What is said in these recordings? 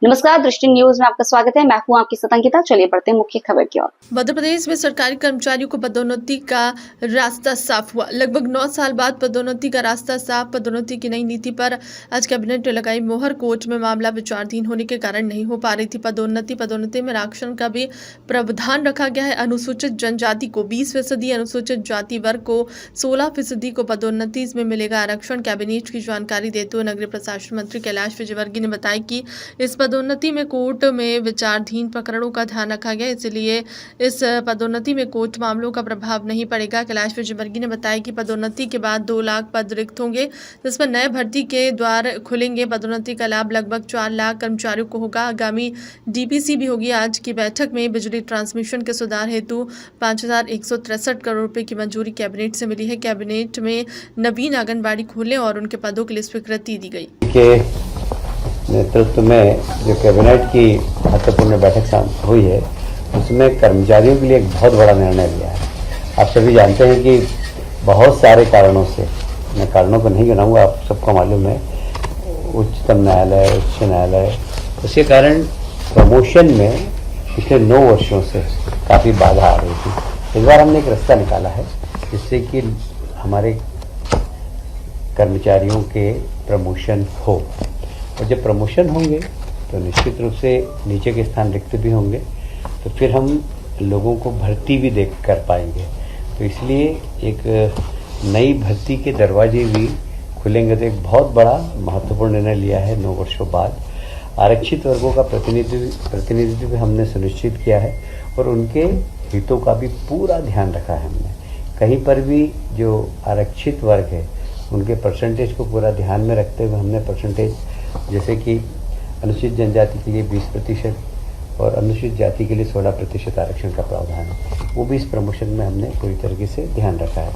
नमस्कार, दृष्टि न्यूज में आपका स्वागत है। मैं हूं आपकी सतंकिता। चलिए बढ़ते हैं मुख्य खबर की ओर। मध्य प्रदेश में सरकारी कर्मचारियों को पदोन्नति का रास्ता साफ हुआ। लगभग 9 साल बाद पदोन्नति का रास्ता साफ। पदोन्नति की नई नीति पर आज कैबिनेट ने लगाई मोहर। कोर्ट में मामला विचाराधीन होने के कारण नहीं हो पा रही थी पदोन्नति में आरक्षण का भी प्रावधान रखा गया है। अनुसूचित जनजाति को 20%, अनुसूचित जाति वर्ग को 16% को पदोन्नति में मिलेगा आरक्षण। कैबिनेट की जानकारी देते हुए नगरीय प्रशासन मंत्री कैलाश विजयवर्गीय ने बताया कि इस पदोन्नति में कोर्ट में विचाराधीन प्रकरणों का ध्यान रखा गया, इसलिए इस पदोन्नति में कोर्ट मामलों का प्रभाव नहीं पड़ेगा। कैलाश विजयवर्गीय ने बताया कि पदोन्नति के बाद 2 लाख पद रिक्त होंगे, जिसमें नए भर्ती के द्वार खुलेंगे। पदोन्नति का लाभ लगभग 4 लाख कर्मचारियों को होगा। आगामी डीपीसी भी होगी। आज की बैठक में बिजली ट्रांसमिशन के सुधार हेतु 5,163 करोड़ रुपए की मंजूरी कैबिनेट से मिली है। कैबिनेट में नवीन आंगनबाड़ी खोलने और उनके पदों के लिए स्वीकृति दी गई। नेतृत्व में जो कैबिनेट की महत्वपूर्ण बैठक हुई है, उसमें कर्मचारियों के लिए एक बहुत बड़ा निर्णय लिया है। आप सभी जानते हैं कि बहुत सारे कारणों से, मैं कारणों को नहीं गिनाऊंगा, आप सबको मालूम है, उच्चतम न्यायालय, उच्च न्यायालय, उसके कारण प्रमोशन में पिछले 9 वर्षों से काफ़ी बाधा आ रही थी। इस बार हमने एक रास्ता निकाला है जिससे कि हमारे कर्मचारियों के प्रमोशन हो, और जब प्रमोशन होंगे तो निश्चित रूप से नीचे के स्थान रिक्त भी होंगे, तो फिर हम लोगों को भर्ती भी देख कर पाएंगे। तो इसलिए एक नई भर्ती के दरवाजे भी खुलेंगे। तो एक बहुत बड़ा महत्वपूर्ण निर्णय लिया है 9 वर्षों बाद। आरक्षित वर्गों का प्रतिनिधित्व भी हमने सुनिश्चित किया है और उनके हितों का भी पूरा ध्यान रखा है हमने। कहीं पर भी जो आरक्षित वर्ग है उनके परसेंटेज को पूरा ध्यान में रखते हुए हमने परसेंटेज, जैसे कि अनुसूचित जनजाति के लिए 20% और अनुसूचित जाति के लिए 16% आरक्षण का प्रावधान है, वो भी इस प्रमोशन में हमने पूरी तरीके से ध्यान रखा है।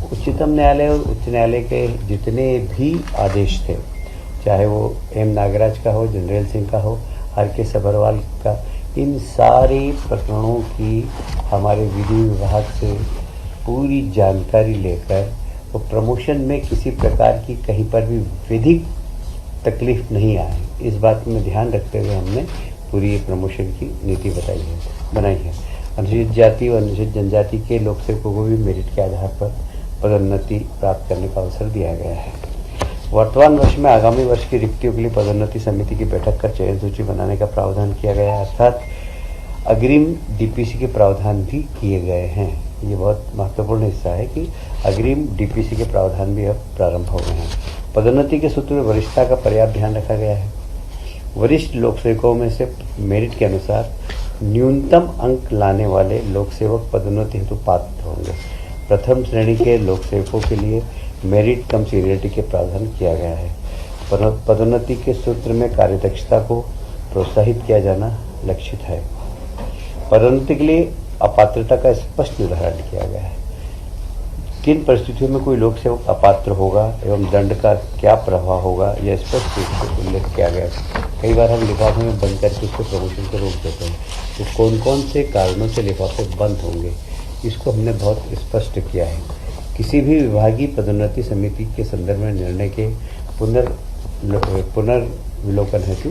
उच्चतम न्यायालय और उच्च न्यायालय के जितने भी आदेश थे, चाहे वो एम नागराज का हो, जनरल सिंह का हो, आर.के. सभरवाल का, इन सारे प्रकरणों की हमारे विधि विभाग से पूरी जानकारी लेकर वो प्रमोशन में किसी प्रकार की कहीं पर भी विधिक तकलीफ नहीं आए, इस बात में ध्यान रखते हुए हमने पूरी प्रमोशन की नीति बनाई है। अनुसूचित जाति और अनुसूचित जनजाति के लोक सेवकों को भी मेरिट के आधार पर पदोन्नति प्राप्त करने का अवसर दिया गया है। वर्तमान वर्ष में आगामी वर्ष की रिक्तियों के लिए पदोन्नति समिति की बैठक कर चयन सूची बनाने का प्रावधान किया गया है, अर्थात अग्रिम डीपीसी के प्रावधान भी किए गए हैं। ये बहुत महत्वपूर्ण हिस्सा है कि अग्रिम डीपीसी के प्रावधान भी अब प्रारंभ हो गए हैं। पदोन्नति के सूत्र में वरिष्ठता का पर्याप्त ध्यान रखा गया है। वरिष्ठ लोक सेवकों में से मेरिट के अनुसार न्यूनतम अंक लाने वाले लोक सेवक पदोन्नति हेतु पात्र होंगे। प्रथम श्रेणी के लोक सेवकों के लिए मेरिट कम सीनियरिटी के प्रावधान किया गया है। पदोन्नति के सूत्र में कार्यदक्षता को प्रोत्साहित किया जाना लक्षित है। पदोन्नति के लिए अपात्रता का स्पष्ट निर्धारण किया गया है। किन परिस्थितियों में कोई लोक सेवक अपात्र होगा एवं दंड का क्या प्रभाव होगा, यह स्पष्ट रूप से उल्लेख किया गया है। कई बार हम लिफाफे में बंद करके उसके प्रमोशन को रोक देते हैं, तो कौन कौन से कारणों से लिफाफे बंद होंगे, इसको हमने बहुत स्पष्ट किया है। किसी भी विभागीय पदोन्नति समिति के संदर्भ में निर्णय के पुनर्विलोकन हेतु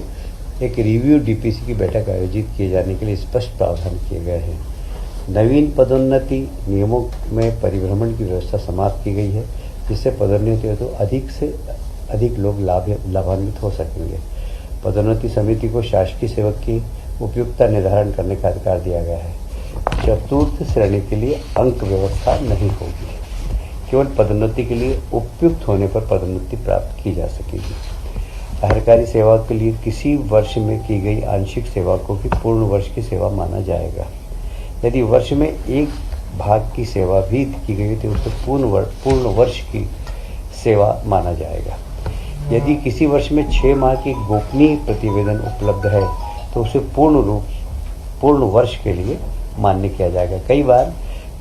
एक रिव्यू डीपीसी की बैठक आयोजित किए जाने के लिए स्पष्ट प्रावधान किए गए हैं। नवीन पदोन्नति नियमों में परिभ्रमण की व्यवस्था समाप्त की गई है, जिससे पदोन्नति हेतु अधिक से अधिक लोग लाभान्वित हो सकेंगे। पदोन्नति समिति को शासकीय सेवक की उपयुक्तता निर्धारण करने का अधिकार दिया गया है। चतुर्थ श्रेणी के लिए अंक व्यवस्था नहीं होगी, केवल पदोन्नति के लिए उपयुक्त होने पर पदोन्नति प्राप्त की जा सकेगी। सरकारी सेवा के लिए किसी वर्ष में की गई आंशिक सेवा को भी पूर्ण वर्ष की सेवा माना जाएगा। यदि वर्ष में एक भाग की सेवा भी की गई तो उसे पूर्ण वर्ष की सेवा माना जाएगा। यदि किसी वर्ष में 6 माह की गोपनीय प्रतिवेदन उपलब्ध है तो उसे पूर्ण वर्ष के लिए मान्य किया जाएगा। कई बार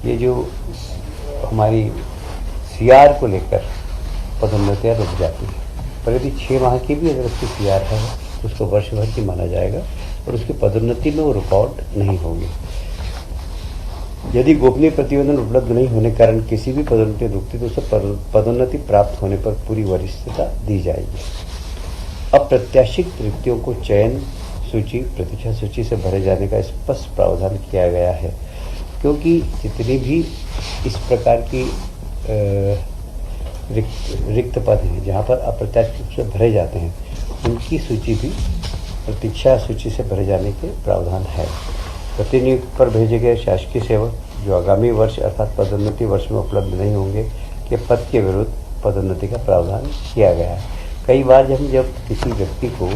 ये जो हमारी सीआर को लेकर पदोन्नतियाँ रुक जाती है, पर यदि 6 माह की भी अगर उसकी सीआर है तो उसको वर्ष भर की माना जाएगा और उसकी पदोन्नति में वो रुकावट नहीं होगी। यदि गोपनीय प्रतिवेदन उपलब्ध नहीं होने के कारण किसी भी पदोन्नति रुकती तो उसे पदोन्नति प्राप्त होने पर पूरी वरिष्ठता दी जाएगी। अप्रत्याशित रिक्तियों को चयन सूची, प्रतीक्षा सूची से भरे जाने का स्पष्ट प्रावधान किया गया है, क्योंकि जितनी भी इस प्रकार की रिक्त पद हैं जहाँ पर अप्रत्याशित रूप से भरे जाते हैं, उनकी सूची भी प्रतीक्षा सूची से भरे जाने के प्रावधान है। प्रतिनियुक्ति पर भेजे गए शासकीय सेवक जो आगामी वर्ष अर्थात पदोन्नति वर्ष में उपलब्ध नहीं होंगे के पद के विरुद्ध पदोन्नति का प्रावधान किया गया है। कई बार जब किसी व्यक्ति को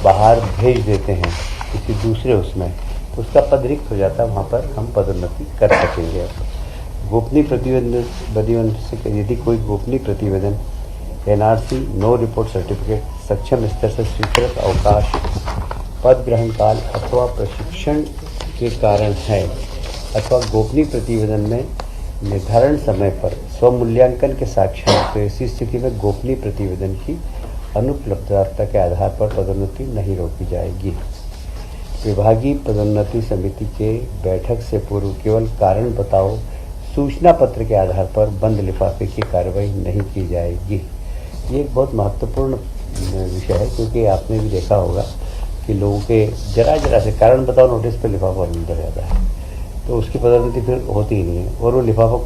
बाहर भेज देते हैं किसी दूसरे उसमें, तो उसका पद रिक्त हो जाता है, वहाँ पर हम पदोन्नति कर सकेंगे। गोपनीय प्रतिवेदन से यदि कोई गोपनीय प्रतिवेदन NRC नो रिपोर्ट सर्टिफिकेट सक्षम स्तर से स्वीकृत अवकाश पद ग्रहण काल अथवा प्रशिक्षण के कारण है अथवा गोपनीय प्रतिवेदन में निर्धारण समय पर स्वमूल्यांकन के साक्ष्य हैं, तो ऐसी स्थिति में गोपनीय प्रतिवेदन की अनुपलब्धता के आधार पर पदोन्नति नहीं रोकी जाएगी। विभागीय पदोन्नति समिति के बैठक से पूर्व केवल कारण बताओ सूचना पत्र के आधार पर बंद लिफाफे की कार्रवाई नहीं की जाएगी। ये एक बहुत महत्वपूर्ण विषय है, क्योंकि आपने भी देखा होगा कि लोगों के जरा से कारण बताओ नोटिस पर लिफाफा मिल जाता है, तो उसकी पदोन्नति फिर होती ही नहीं है। और वो लिफाफा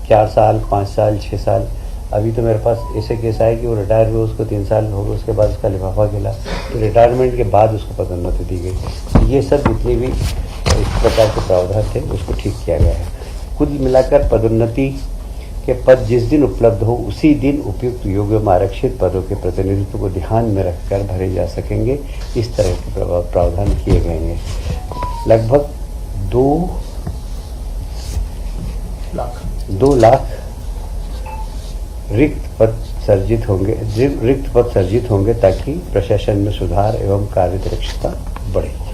4 साल 5 साल 6 साल, अभी तो मेरे पास ऐसे केस आए कि वो रिटायर हुए, उसको 3 साल हो गए, उसके बाद उसका लिफाफा गिला, तो रिटायरमेंट के बाद उसको पदोन्नति दी गई। ये सब जितनी भी इस प्रकार के प्रावधान थे उसको ठीक किया गया है। कुल मिलाकर पदोन्नति के पद जिस दिन उपलब्ध हो उसी दिन उपयुक्त योग्य आरक्षित पदों के प्रतिनिधित्व को ध्यान में रखकर भरे जा सकेंगे। इस तरह के प्रावधान किए गए हैं। लगभग 2 लाख रिक्त पद सर्जित होंगे ताकि प्रशासन में सुधार एवं कार्यदक्षता बढ़े।